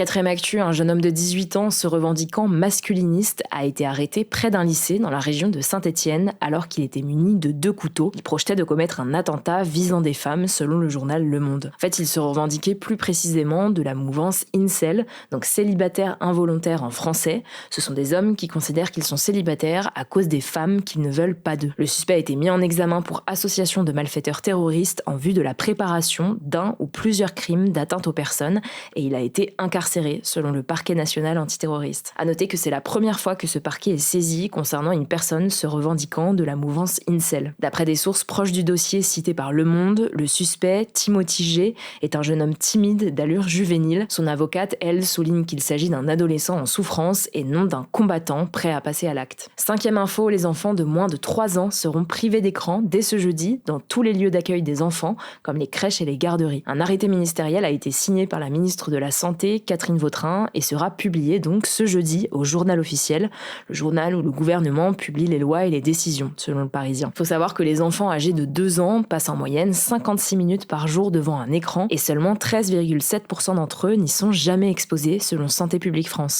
Quatrième actu, un jeune homme de 18 ans se revendiquant masculiniste a été arrêté près d'un lycée dans la région de Saint-Étienne alors qu'il était muni de 2 couteaux. Il projetait de commettre un attentat visant des femmes selon le journal Le Monde. En fait, il se revendiquait plus précisément de la mouvance incel, donc célibataire involontaire en français. Ce sont des hommes qui considèrent qu'ils sont célibataires à cause des femmes qu'ils ne veulent pas d'eux. Le suspect a été mis en examen pour association de malfaiteurs terroristes en vue de la préparation d'un ou plusieurs crimes d'atteinte aux personnes et il a été incarcéré selon le parquet national antiterroriste. À noter que c'est la première fois que ce parquet est saisi concernant une personne se revendiquant de la mouvance incel. D'après des sources proches du dossier citées par Le Monde, le suspect, Timothy G, est un jeune homme timide d'allure juvénile. Son avocate, elle, souligne qu'il s'agit d'un adolescent en souffrance et non d'un combattant prêt à passer à l'acte. Cinquième info, les enfants de moins de 3 ans seront privés d'écran dès ce jeudi dans tous les lieux d'accueil des enfants, comme les crèches et les garderies. Un arrêté ministériel a été signé par la ministre de la Santé, Catherine Vautrin, et sera publié donc ce jeudi au Journal officiel, le journal où le gouvernement publie les lois et les décisions, selon le Parisien. Il faut savoir que les enfants âgés de 2 ans passent en moyenne 56 minutes par jour devant un écran et seulement 13,7% d'entre eux n'y sont jamais exposés, selon Santé publique France.